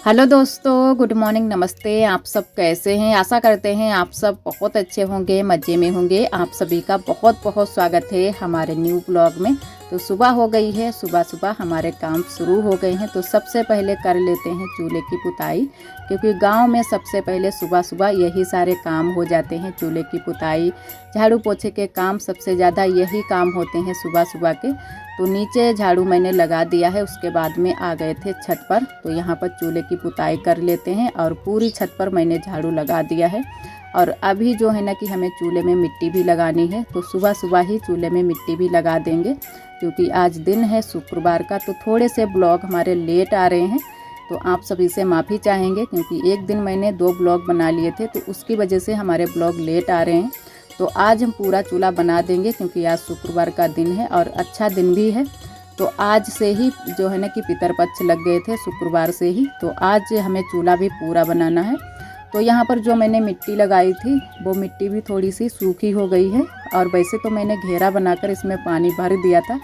Hello दोस्तों, good morning, नमस्ते। आप सब कैसे हैं? आशा करते हैं आप सब बहुत अच्छे होंगे, मज़े में होंगे। आप सभी का बहुत बहुत स्वागत है हमारे न्यू ब्लॉग में। तो सुबह हो गई है, सुबह सुबह हमारे काम शुरू हो गए हैं। तो सबसे पहले कर लेते हैं चूल्हे की पुताई, क्योंकि गांव में सबसे पहले सुबह सुबह यही सारे काम हो जाते हैं। चूल्हे की पुताई, झाड़ू पोछे के काम, सबसे ज़्यादा यही काम होते हैं सुबह सुबह के। तो नीचे झाड़ू मैंने लगा दिया है, उसके बाद में आ गए थे छत पर। तो यहाँ पर चूल्हे की पुताई कर लेते हैं और पूरी छत पर मैंने झाड़ू लगा दिया है। और अभी जो है ना कि हमें चूल्हे में मिट्टी भी लगानी है, तो सुबह सुबह ही चूल्हे में मिट्टी भी लगा देंगे, क्योंकि आज दिन है शुक्रवार का। तो थोड़े से ब्लॉग हमारे लेट आ रहे हैं, तो आप सभी से माफ़ी चाहेंगे, क्योंकि एक दिन मैंने 2 ब्लॉग बना लिए थे, तो उसकी वजह से हमारे ब्लॉग लेट आ रहे हैं। तो आज हम पूरा चूल्हा बना देंगे, क्योंकि आज शुक्रवार का दिन है और अच्छा दिन भी है। तो आज से ही जो है ना कि पितरपक्ष लग गए थे शुक्रवार से ही, तो आज हमें चूल्हा भी पूरा बनाना है। तो यहाँ पर जो मैंने मिट्टी लगाई थी, वो मिट्टी भी थोड़ी सी सूखी हो गई है। और वैसे तो मैंने घेरा बनाकर इसमें पानी भर दिया था,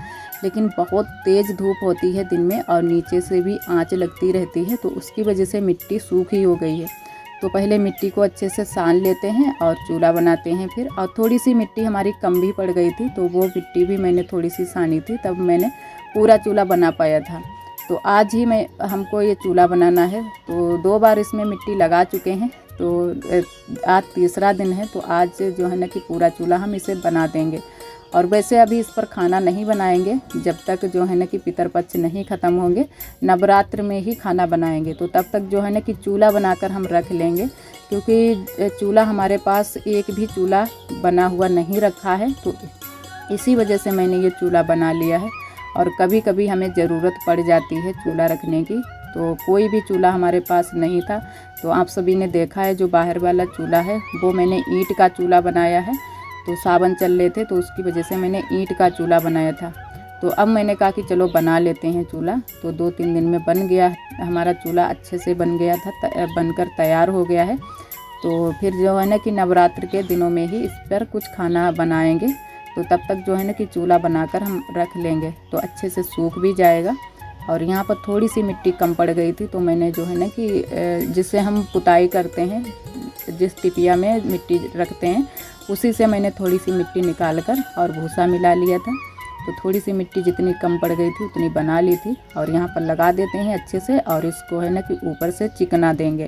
लेकिन बहुत तेज़ धूप होती है दिन में और नीचे से भी आँच लगती रहती है, तो उसकी वजह से मिट्टी सूखी हो गई है। तो पहले मिट्टी को अच्छे से सान लेते हैं और चूल्हा बनाते हैं फिर। और थोड़ी सी मिट्टी हमारी कम भी पड़ गई थी, तो वो मिट्टी भी मैंने थोड़ी सी सानी थी, तब मैंने पूरा चूल्हा बना पाया था। तो आज ही हमको ये चूल्हा बनाना है। तो 2 बार इसमें मिट्टी लगा चुके हैं, तो आज तीसरा दिन है। तो आज जो है ना कि पूरा चूल्हा हम इसे बना देंगे। और वैसे अभी इस पर खाना नहीं बनाएंगे, जब तक जो है ना कि पितरपक्ष नहीं ख़त्म होंगे। नवरात्र में ही खाना बनाएंगे, तो तब तक जो है ना कि चूल्हा बनाकर हम रख लेंगे, क्योंकि चूल्हा हमारे पास एक भी चूल्हा बना हुआ नहीं रखा है। तो इसी वजह से मैंने ये चूल्हा बना लिया है। और कभी कभी हमें ज़रूरत पड़ जाती है चूल्हा रखने की। तो कोई भी चूल्हा हमारे पास नहीं था, तो आप सभी ने देखा है जो बाहर वाला चूल्हा है, वो मैंने ईंट का चूल्हा बनाया है। तो सावन चल रहे थे, तो उसकी वजह से मैंने ईंट का चूल्हा बनाया था। तो अब मैंने कहा कि चलो बना लेते हैं चूल्हा। तो 2-3 दिन में बन गया हमारा चूल्हा, अच्छे से बन गया था, बनकर तैयार हो गया है। तो फिर जो है ना कि नवरात्र के दिनों में ही इस पर कुछ खाना बनाएंगे। तो तब तक जो है ना कि चूल्हा बनाकर हम रख लेंगे, तो अच्छे से सूख भी जाएगा। और यहाँ पर थोड़ी सी मिट्टी कम पड़ गई थी, तो मैंने जो है ना कि जिससे हम पुताई करते हैं, जिस टिपिया में मिट्टी रखते हैं, उसी से मैंने थोड़ी सी मिट्टी निकाल कर और भूसा मिला लिया था। तो थोड़ी सी मिट्टी जितनी कम पड़ गई थी उतनी बना ली थी। और यहाँ पर लगा देते हैं अच्छे से, और इसको है ना कि ऊपर से चिकना देंगे,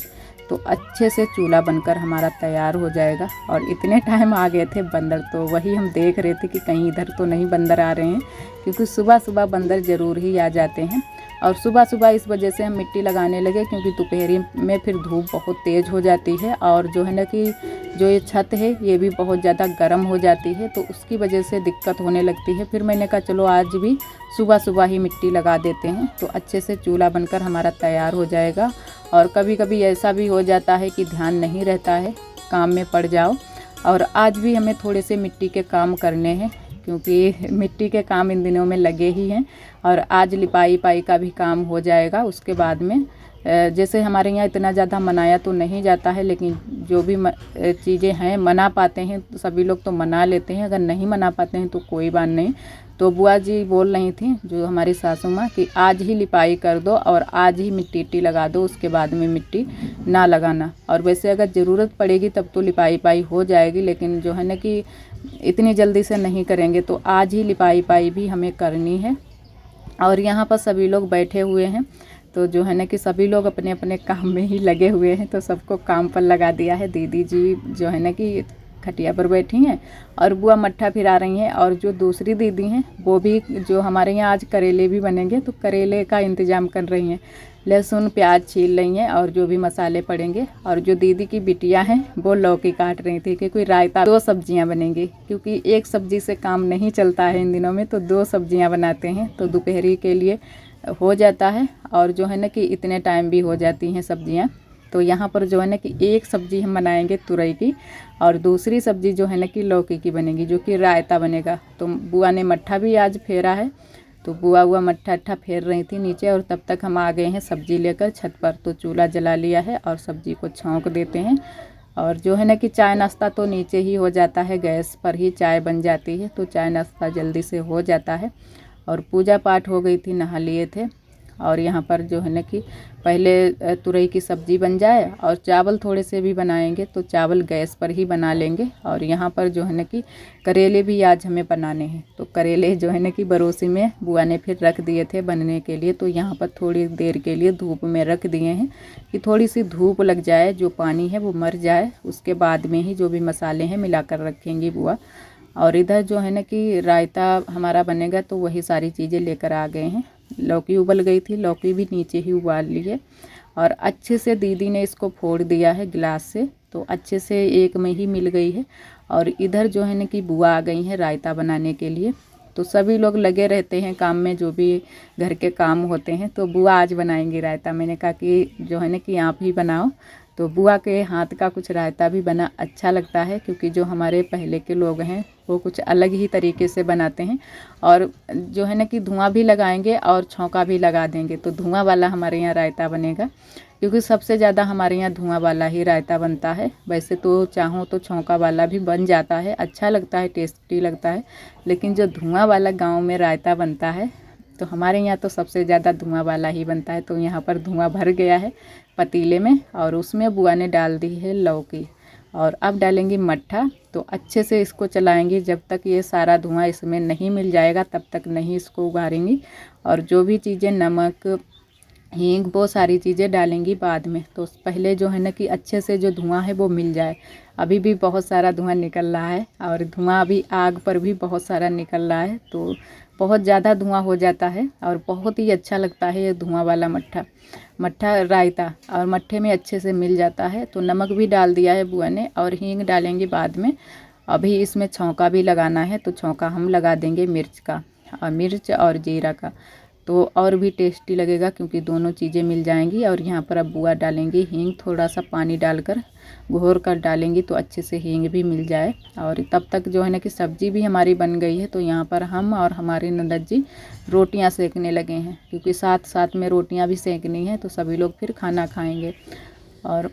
तो अच्छे से चूल्हा बनकर हमारा तैयार हो जाएगा। और इतने टाइम आ गए थे बंदर, तो वही हम देख रहे थे कि कहीं इधर तो नहीं बंदर आ रहे हैं, क्योंकि सुबह सुबह बंदर ज़रूर ही आ जाते हैं। और सुबह सुबह इस वजह से हम मिट्टी लगाने लगे, क्योंकि दोपहरी में फिर धूप बहुत तेज़ हो जाती है, और जो है ना कि जो ये छत है ये भी बहुत ज़्यादा गर्म हो जाती है, तो उसकी वजह से दिक्कत होने लगती है। फिर मैंने कहा चलो आज भी सुबह सुबह ही मिट्टी लगा देते हैं, तो अच्छे से चूल्हा बनकर हमारा तैयार हो जाएगा। और कभी कभी ऐसा भी हो जाता है कि ध्यान नहीं रहता है, काम में पड़ जाओ। और आज भी हमें थोड़े से मिट्टी के काम करने हैं, क्योंकि मिट्टी के काम इन दिनों में लगे ही हैं। और आज लिपाई पाई का भी काम हो जाएगा उसके बाद में। जैसे हमारे यहाँ इतना ज़्यादा मनाया तो नहीं जाता है, लेकिन जो भी चीज़ें हैं मना पाते हैं, तो सभी लोग तो मना लेते हैं। अगर नहीं मना पाते हैं तो कोई बात नहीं। तो बुआ जी बोल रही थी, जो हमारी सासू माँ, कि आज ही लिपाई कर दो और आज ही मिट्टी लगा दो, उसके बाद में मिट्टी ना लगाना। और वैसे अगर ज़रूरत पड़ेगी तब तो लिपाई पाई हो जाएगी, लेकिन जो है ना कि इतनी जल्दी से नहीं करेंगे। तो आज ही लिपाई पाई भी हमें करनी है। और यहाँ पर सभी लोग बैठे हुए हैं, तो जो है ना कि सभी लोग अपने अपने काम में ही लगे हुए हैं, तो सबको काम पर लगा दिया है। दीदी जी जो है ना कि खटिया पर बैठी हैं, और बुआ मट्ठा फिरा रही हैं। और जो दूसरी दीदी हैं वो भी, जो हमारे यहाँ आज करेले भी बनेंगे, तो करेले का इंतज़ाम कर रही हैं। लहसुन प्याज छील रही हैं और जो भी मसाले पड़ेंगे। और जो दीदी की बिटिया हैं वो लौकी काट रही थी, क्योंकि रायता 2 सब्जियां बनेंगी, क्योंकि एक सब्जी से काम नहीं चलता है इन दिनों में, तो 2 सब्जियां बनाते हैं, तो दोपहरी के लिए हो जाता है। और जो है ना कि इतने टाइम भी हो जाती हैं सब्जियां। तो यहाँ पर जो है ना कि एक सब्जी हम बनाएंगे तुरई की, और दूसरी सब्जी जो है ना कि लौकी की बनेगी, जो कि रायता बनेगा। तो बुआ ने मट्ठा भी आज फेरा है, तो बुआ मट्ठा अट्ठा फेर रही थी नीचे, और तब तक हम आ गए हैं सब्जी लेकर छत पर। तो चूल्हा जला लिया है और सब्जी को छौंक देते हैं। और जो है ना कि चाय नाश्ता तो नीचे ही हो जाता है, गैस पर ही चाय बन जाती है, तो चाय नाश्ता जल्दी से हो जाता है। और पूजा पाठ हो गई थी, नहा लिए थे। और यहाँ पर जो है ना कि पहले तुरई की सब्ज़ी बन जाए और चावल थोड़े से भी बनाएंगे तो चावल गैस पर ही बना लेंगे। और यहाँ पर जो है ना कि करेले भी आज हमें बनाने हैं, तो करेले जो है ना कि बरोसी में बुआ ने फिर रख दिए थे बनने के लिए, तो यहाँ पर थोड़ी देर के लिए धूप में रख दिए हैं कि थोड़ी सी धूप लग जाए, जो पानी है वो मर जाए, उसके बाद में ही जो भी मसाले हैं मिलाकर रखेंगी बुआ। और इधर जो है ना कि रायता हमारा बनेगा, तो वही सारी चीज़ें लेकर आ गए हैं। लौकी उबल गई थी, लौकी भी नीचे ही उबाल ली है और अच्छे से दीदी ने इसको फोड़ दिया है गिलास से, तो अच्छे से एक में ही मिल गई है। और इधर जो है ना कि बुआ आ गई हैं रायता बनाने के लिए, तो सभी लोग लगे रहते हैं काम में, जो भी घर के काम होते हैं। तो बुआ आज बनाएंगी रायता। मैंने कहा कि जो है ना कि आप ही बनाओ, तो बुआ के हाथ का कुछ रायता भी बना अच्छा लगता है, क्योंकि जो हमारे पहले के लोग हैं वो कुछ अलग ही तरीके से बनाते हैं। और जो है ना कि धुआं भी लगाएंगे और छौंका भी लगा देंगे, तो धुआं वाला हमारे यहाँ रायता बनेगा, क्योंकि सबसे ज़्यादा हमारे यहाँ धुआं वाला ही रायता बनता है। वैसे तो चाहो तो छौंका वाला भी बन जाता है, अच्छा लगता है, टेस्टी लगता है, लेकिन जो धुआं वाला गाँव में रायता बनता है तो हमारे यहाँ तो सबसे ज़्यादा धुआं वाला ही बनता है। तो यहाँ पर धुआं भर गया है पतीले में और उसमें बुआ ने डाल दी है लौकी और अब डालेंगी मट्ठा। तो अच्छे से इसको चलाएंगी, जब तक ये सारा धुआं इसमें नहीं मिल जाएगा तब तक नहीं इसको उगाड़ेंगी। और जो भी चीज़ें नमक, हींग, वो सारी चीज़ें डालेंगी बाद में। तो पहले जो है ना कि अच्छे से जो धुआं है वो मिल जाए। अभी भी बहुत सारा धुआं निकल रहा है और धुआं अभी आग पर भी बहुत सारा निकल रहा है, तो बहुत ज़्यादा धुआं हो जाता है और बहुत ही अच्छा लगता है ये धुआं वाला मट्ठा रायता। और मट्ठे में अच्छे से मिल जाता है। तो नमक भी डाल दिया है बुआ ने और हींग डालेंगे बाद में। अभी इसमें छौंका भी लगाना है, तो छौंका हम लगा देंगे मिर्च का, और मिर्च और जीरा का, तो और भी टेस्टी लगेगा, क्योंकि दोनों चीज़ें मिल जाएंगी। और यहाँ पर अब बुआ डालेंगी हींग, थोड़ा सा पानी डालकर घोर कर डालेंगी, तो अच्छे से हींग भी मिल जाए। और तब तक जो है ना कि सब्ज़ी भी हमारी बन गई है। तो यहाँ पर हम और हमारे ननद जी रोटियाँ सेकने लगे हैं, क्योंकि साथ साथ में रोटियाँ भी सेकनी है, तो सभी लोग फिर खाना खाएँगे। और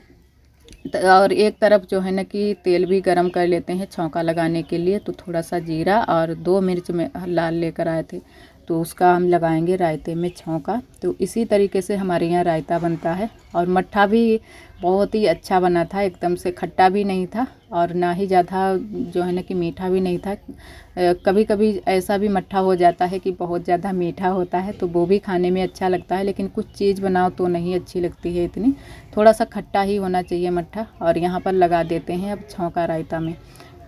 एक तरफ जो है ना कि तेल भी गरम कर लेते हैं छौंका लगाने के लिए। तो थोड़ा सा जीरा और 2 मिर्च में लाल लेकर आए थे, तो उसका हम लगाएंगे रायते में छौंका। तो इसी तरीके से हमारे यहाँ रायता बनता है। और मट्ठा भी बहुत ही अच्छा बना था, एकदम से खट्टा भी नहीं था और ना ही ज़्यादा जो है ना कि मीठा भी नहीं था। कभी कभी ऐसा भी मट्ठा हो जाता है कि बहुत ज़्यादा मीठा होता है, तो वो भी खाने में अच्छा लगता है, लेकिन कुछ चीज़ बनाओ तो नहीं अच्छी लगती है इतनी, थोड़ा सा खट्टा ही होना चाहिए मट्ठा। और यहाँ पर लगा देते हैं अब छौंका रायता में।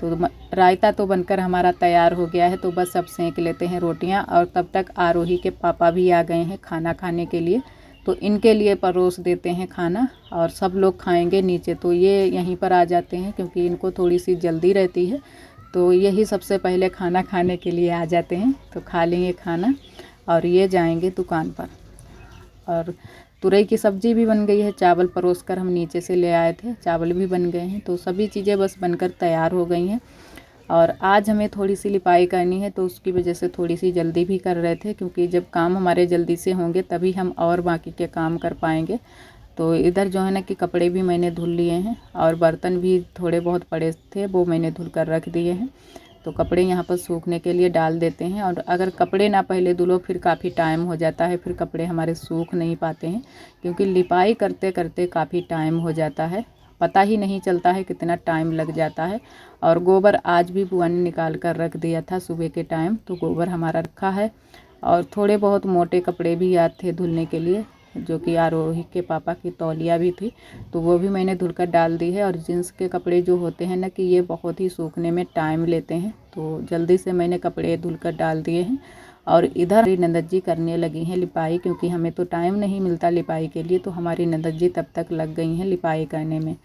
तो रायता तो बनकर हमारा तैयार हो गया है, तो बस अब सेंक लेते हैं रोटियां। और तब तक आरोही के पापा भी आ गए हैं खाना खाने के लिए, तो इनके लिए परोस देते हैं खाना और सब लोग खाएंगे नीचे। तो ये यहीं पर आ जाते हैं, क्योंकि इनको थोड़ी सी जल्दी रहती है, तो यही सबसे पहले खाना खाने के लिए आ जाते हैं। तो खा लेंगे खाना और ये जाएंगे दुकान पर। और तुरई की सब्ज़ी भी बन गई है, चावल परोस कर हम नीचे से ले आए थे, चावल भी बन गए हैं। तो सभी चीज़ें बस बनकर तैयार हो गई हैं। और आज हमें थोड़ी सी लिपाई करनी है, तो उसकी वजह से थोड़ी सी जल्दी भी कर रहे थे, क्योंकि जब काम हमारे जल्दी से होंगे तभी हम और बाकी के काम कर पाएंगे। तो इधर जो है ना कि कपड़े भी मैंने धुल लिए हैं और बर्तन भी थोड़े बहुत पड़े थे, वो मैंने धुल कर रख दिए हैं। तो कपड़े यहाँ पर सूखने के लिए डाल देते हैं। और अगर कपड़े ना पहले धुलो फिर काफ़ी टाइम हो जाता है, फिर कपड़े हमारे सूख नहीं पाते हैं, क्योंकि लिपाई करते करते काफ़ी टाइम हो जाता है, पता ही नहीं चलता है कितना टाइम लग जाता है। और गोबर आज भी बुआ ने निकाल कर रख दिया था सुबह के टाइम, तो गोबर हमारा रखा है। और थोड़े बहुत मोटे कपड़े भी याद थे धुलने के लिए, जो कि आरोही के पापा की तौलिया भी थी, तो वो भी मैंने धुलकर डाल दी है। और जींस के कपड़े जो होते हैं ना कि ये बहुत ही सूखने में टाइम लेते हैं, तो जल्दी से मैंने कपड़े धुलकर डाल दिए हैं। और इधर हमारी ननद जी करने लगी हैं लिपाई, क्योंकि हमें तो टाइम नहीं मिलता लिपाई के लिए, तो हमारी ननद जी तब तक लग गई हैं लिपाई करने में।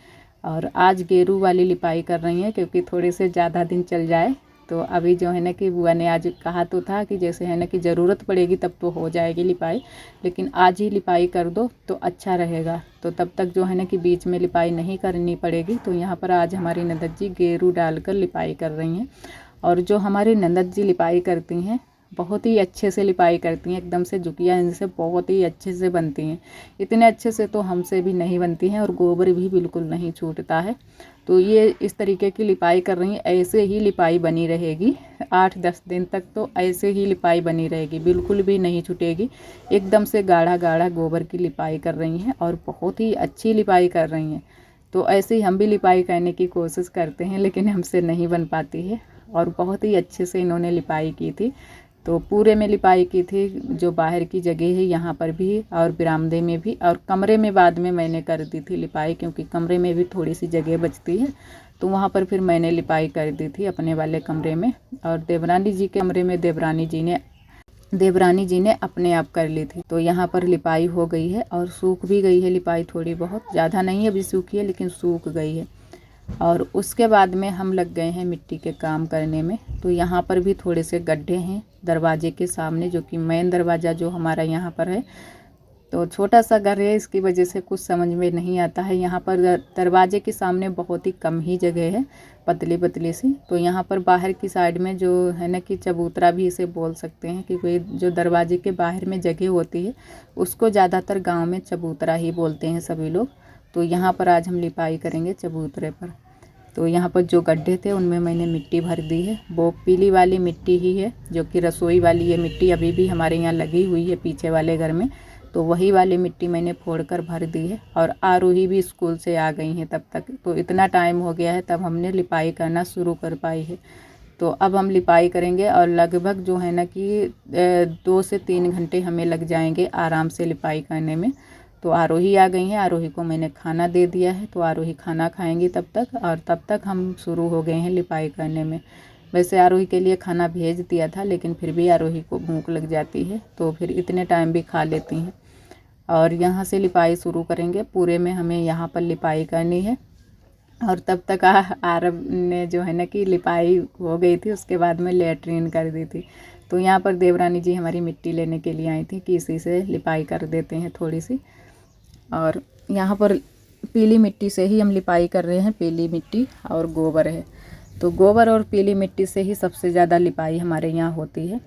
और आज गेरू वाली लिपाई कर रही हैं, क्योंकि थोड़े से ज़्यादा दिन चल जाए। तो अभी जो है ना कि बुआ ने आज कहा तो था कि जैसे है ना कि ज़रूरत पड़ेगी तब तो हो जाएगी लिपाई, लेकिन आज ही लिपाई कर दो तो अच्छा रहेगा, तो तब तक जो है ना कि बीच में लिपाई नहीं करनी पड़ेगी। तो यहाँ पर आज हमारी ननद जी गेरू डालकर लिपाई कर रही हैं। और जो हमारी ननद जी लिपाई करती हैं बहुत ही अच्छे से लिपाई करती हैं, एकदम से झुकियाँ इनसे बहुत ही अच्छे से बनती हैं, इतने अच्छे से तो हमसे भी नहीं बनती हैं। और गोबर भी बिल्कुल नहीं छूटता है। तो ये इस तरीके की लिपाई कर रही हैं। ऐसे ही लिपाई बनी रहेगी 8-10 दिन तक, तो ऐसे ही लिपाई बनी रहेगी, बिल्कुल भी नहीं छूटेगी। एकदम से गाढ़ा गाढ़ा गोबर की लिपाई कर रही हैं और बहुत ही अच्छी लिपाई कर रही हैं। तो ऐसे ही हम भी लिपाई करने की कोशिश करते हैं, लेकिन हमसे नहीं बन पाती है। और बहुत ही अच्छे से इन्होंने लिपाई की थी। तो पूरे में लिपाई की थी, जो बाहर की जगह है यहाँ पर भी और बरामदे में भी, और कमरे में बाद में मैंने कर दी थी लिपाई, क्योंकि कमरे में भी थोड़ी सी जगह बचती है, तो वहाँ पर फिर मैंने लिपाई कर दी थी अपने वाले कमरे में। और देवरानी जी के कमरे में देवरानी जी ने अपने आप कर ली थी। तो यहाँ पर लिपाई हो गई है और सूख भी गई है लिपाई, थोड़ी बहुत, ज़्यादा नहीं अभी सूखी है लेकिन सूख गई है। और उसके बाद में हम लग गए हैं मिट्टी के काम करने में। तो यहाँ पर भी थोड़े से गड्ढे हैं दरवाजे के सामने, जो कि मेन दरवाज़ा जो हमारा यहाँ पर है। तो छोटा सा घर है, इसकी वजह से कुछ समझ में नहीं आता है। यहाँ पर दरवाजे के सामने बहुत ही कम ही जगह है, पतली पतली सी। तो यहाँ पर बाहर की साइड में जो है ना कि चबूतरा भी इसे बोल सकते हैं, क्योंकि जो दरवाजे के बाहर में जगह होती है उसको ज़्यादातर गाँव में चबूतरा ही बोलते हैं सभी लोग। तो यहाँ पर आज हम लिपाई करेंगे चबूतरे पर। तो यहाँ पर जो गड्ढे थे उनमें मैंने मिट्टी भर दी है। वो पीली वाली मिट्टी ही है, जो कि रसोई वाली ये मिट्टी अभी भी हमारे यहाँ लगी हुई है पीछे वाले घर में। तो वही वाली मिट्टी मैंने फोड़कर भर दी है। और आरोही भी स्कूल से आ गई हैं तब तक, तो इतना टाइम हो गया है तब हमने लिपाई करना शुरू कर पाई है। तो अब हम लिपाई करेंगे और लगभग जो है ना कि 2 से 3 घंटे हमें लग जाएंगे आराम से लिपाई करने में। तो आरोही आ गई हैं, आरोही को मैंने खाना दे दिया है, तो आरोही खाना खाएंगी तब तक, और तब तक हम शुरू हो गए हैं लिपाई करने में। वैसे आरोही के लिए खाना भेज दिया था, लेकिन फिर भी आरोही को भूख लग जाती है, तो फिर इतने टाइम भी खा लेती हैं। और यहाँ से लिपाई शुरू करेंगे, पूरे में हमें यहाँ पर लिपाई करनी है। और तब तक आरब ने जो है ना कि लिपाई हो गई थी, उसके बाद में लेटरिन कर दी थी। तो यहाँ पर देवरानी जी हमारी मिट्टी लेने के लिए आई थी कि इसी से लिपाई कर देते हैं थोड़ी सी। और यहाँ पर पीली मिट्टी से ही हम लिपाई कर रहे हैं, पीली मिट्टी और गोबर है। तो गोबर और पीली मिट्टी से ही सबसे ज़्यादा लिपाई हमारे यहाँ होती है।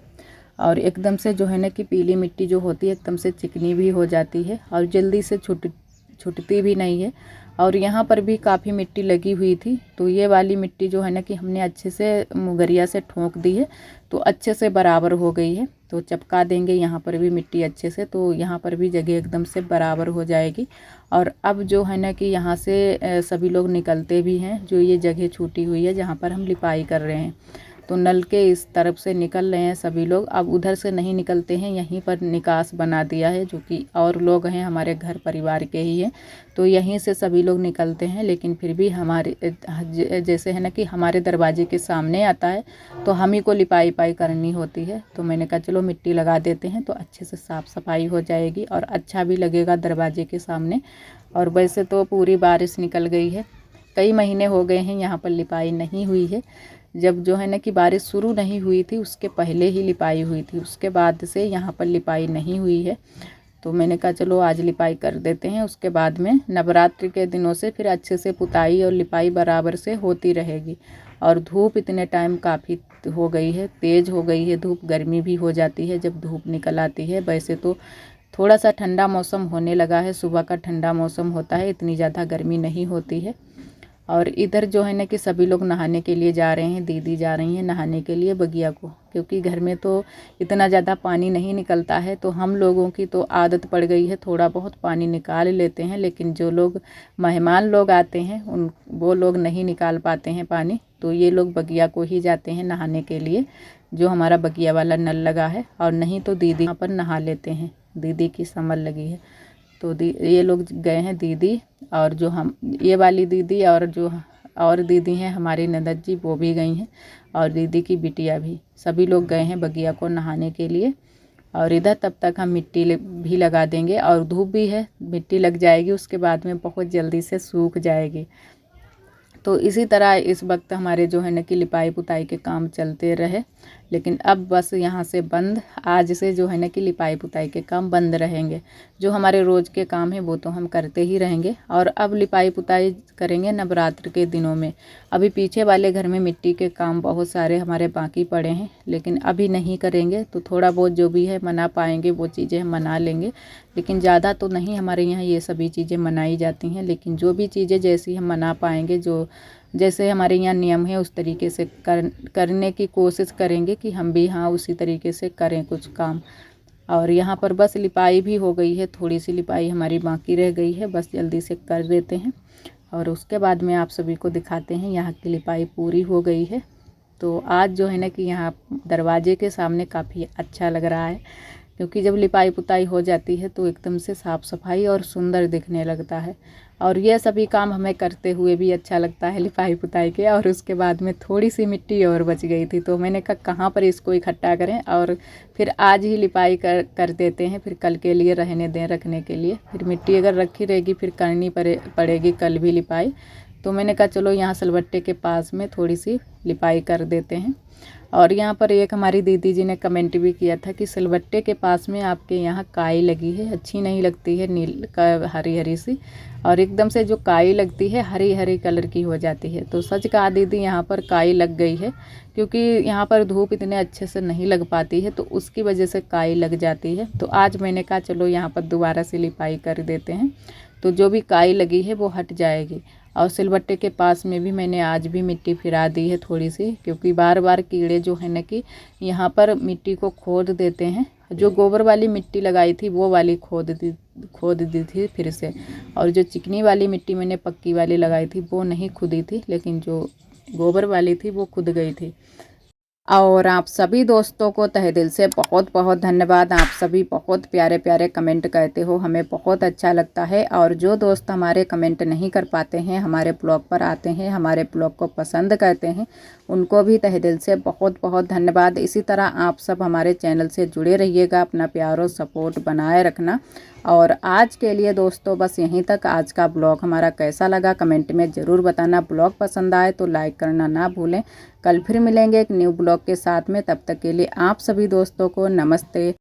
और एकदम से जो है ना कि पीली मिट्टी जो होती है एकदम से चिकनी भी हो जाती है और जल्दी से छुटती भी नहीं है। और यहाँ पर भी काफ़ी मिट्टी लगी हुई थी, तो ये वाली मिट्टी जो है ना कि हमने अच्छे से मुगरिया से ठोक दी है, तो अच्छे से बराबर हो गई है। तो चपका देंगे यहाँ पर भी मिट्टी अच्छे से, तो यहाँ पर भी जगह एकदम से बराबर हो जाएगी। और अब जो है ना कि यहाँ से सभी लोग निकलते भी हैं, जो ये जगह छूटी हुई है जहाँ पर हम लिपाई कर रहे हैं। तो नल के इस तरफ से निकल रहे हैं सभी लोग, अब उधर से नहीं निकलते हैं, यहीं पर निकास बना दिया है, जो कि और लोग हैं हमारे घर परिवार के ही हैं, तो यहीं से सभी लोग निकलते हैं। लेकिन फिर भी हमारे जैसे है ना कि हमारे दरवाजे के सामने आता है, तो हम ही को लिपाई पाई करनी होती है। तो मैंने कहा चलो मिट्टी लगा देते हैं, तो अच्छे से साफ़ सफाई हो जाएगी और अच्छा भी लगेगा दरवाजे के सामने। और वैसे तो पूरी बारिश निकल गई है, कई महीने हो गए हैं यहाँ पर लिपाई नहीं हुई है। जब जो है ना कि बारिश शुरू नहीं हुई थी उसके पहले ही लिपाई हुई थी, उसके बाद से यहाँ पर लिपाई नहीं हुई है। तो मैंने कहा चलो आज लिपाई कर देते हैं, उसके बाद में नवरात्रि के दिनों से फिर अच्छे से पुताई और लिपाई बराबर से होती रहेगी। और धूप इतने टाइम काफ़ी हो गई है, तेज़ हो गई है धूप, गर्मी भी हो जाती है जब धूप निकल आती है। वैसे तो थोड़ा सा ठंडा मौसम होने लगा है, सुबह का ठंडा मौसम होता है, इतनी ज़्यादा गर्मी नहीं होती है। और इधर जो है ना कि सभी लोग नहाने के लिए जा रहे हैं, दीदी जा रही हैं नहाने के लिए बगिया को, क्योंकि घर में तो इतना ज़्यादा पानी नहीं निकलता है। तो हम लोगों की तो आदत पड़ गई है, थोड़ा बहुत पानी निकाल लेते हैं, लेकिन जो लोग मेहमान लोग आते हैं वो लोग नहीं निकाल पाते हैं पानी, तो ये लोग बगिया को ही जाते हैं नहाने के लिए, जो हमारा बगिया वाला नल लगा है। और नहीं तो दीदी यहाँ पर नहा लेते हैं, दीदी की समर लगी है। तो ये लोग गए हैं दीदी, और जो हम ये वाली दीदी और जो और दीदी हैं हमारी ननद जी, वो भी गई हैं, और दीदी की बिटिया भी, सभी लोग गए हैं बगिया को नहाने के लिए। और इधर तब तक हम मिट्टी भी लगा देंगे, और धूप भी है, मिट्टी लग जाएगी, उसके बाद में बहुत जल्दी से सूख जाएगी। तो इसी तरह इस वक्त हमारे जो है ना कि लिपाई पुताई के काम चलते रहे। लेकिन अब बस यहाँ से बंद, आज से जो है ना कि लिपाई पुताई के काम बंद रहेंगे। जो हमारे रोज़ के काम हैं वो तो हम करते ही रहेंगे, और अब लिपाई पुताई करेंगे नवरात्र के दिनों में। अभी पीछे वाले घर में मिट्टी के काम बहुत सारे हमारे बाकी पड़े हैं, लेकिन अभी नहीं करेंगे। तो थोड़ा बहुत जो भी है मना पाएंगे वो चीज़ें हम मना लेंगे, लेकिन ज़्यादा तो नहीं हमारे यहाँ ये सभी चीज़ें मनाई जाती हैं। लेकिन जो भी चीज़ें जैसी हम मना पाएंगे, जो जैसे हमारे यहाँ नियम है उस तरीके से करने की कोशिश करेंगे कि हम भी हाँ उसी तरीके से करें कुछ काम। और यहाँ पर बस लिपाई भी हो गई है, थोड़ी सी लिपाई हमारी बाकी रह गई है, बस जल्दी से कर देते हैं और उसके बाद में आप सभी को दिखाते हैं। यहाँ की लिपाई पूरी हो गई है। तो आज जो है ना कि यहाँ दरवाजे के सामने काफ़ी अच्छा लग रहा है, क्योंकि जब लिपाई पुताई हो जाती है तो एकदम से साफ़ सफाई और सुंदर दिखने लगता है। और ये सभी काम हमें करते हुए भी अच्छा लगता है लिपाई पुताई के। और उसके बाद में थोड़ी सी मिट्टी और बच गई थी, तो मैंने कहा कहाँ पर इसको इकट्ठा करें, और फिर आज ही लिपाई कर देते हैं, फिर कल के लिए रहने दें रखने के लिए। फिर मिट्टी अगर रखी रहेगी फिर करनी पड़ेगी कल भी लिपाई। तो मैंने कहा चलो यहाँ सिलबट्टे के पास में थोड़ी सी लिपाई कर देते हैं। और यहाँ पर एक हमारी दीदी जी ने कमेंट भी किया था कि सिलबट्टे के पास में आपके यहाँ काई लगी है, अच्छी नहीं लगती है, नील का हरी हरी सी, और एकदम से जो काई लगती है हरी हरी कलर की हो जाती है। तो सच कहा दीदी, यहाँ पर काई लग गई है, क्योंकि यहाँ पर धूप इतने अच्छे से नहीं लग पाती है, तो उसकी वजह से काई लग जाती है। तो आज मैंने कहा चलो यहाँ पर दोबारा से लिपाई कर देते हैं, तो जो भी काई लगी है वो हट जाएगी। और सिलबट्टे के पास में भी मैंने आज भी मिट्टी फिरा दी है थोड़ी सी, क्योंकि बार बार कीड़े जो है ना कि यहाँ पर मिट्टी को खोद देते हैं। जो गोबर वाली मिट्टी लगाई थी वो वाली खोद दी थी फिर से, और जो चिकनी वाली मिट्टी मैंने पक्की वाली लगाई थी वो नहीं खुदी थी, लेकिन जो गोबर वाली थी वो खुद गई थी। और आप सभी दोस्तों को तहे दिल से बहुत बहुत धन्यवाद। आप सभी बहुत प्यारे प्यारे कमेंट करते हो, हमें बहुत अच्छा लगता है। और जो दोस्त हमारे कमेंट नहीं कर पाते हैं, हमारे ब्लॉग पर आते हैं, हमारे ब्लॉग को पसंद करते हैं, उनको भी तहे दिल से बहुत बहुत धन्यवाद। इसी तरह आप सब हमारे चैनल से जुड़े रहिएगा, अपना प्यार और सपोर्ट बनाए रखना। और आज के लिए दोस्तों बस यहीं तक। आज का ब्लॉग हमारा कैसा लगा कमेंट में ज़रूर बताना। ब्लॉग पसंद आए तो लाइक करना ना भूलें। कल फिर मिलेंगे एक न्यू ब्लॉग के साथ में, तब तक के लिए आप सभी दोस्तों को नमस्ते।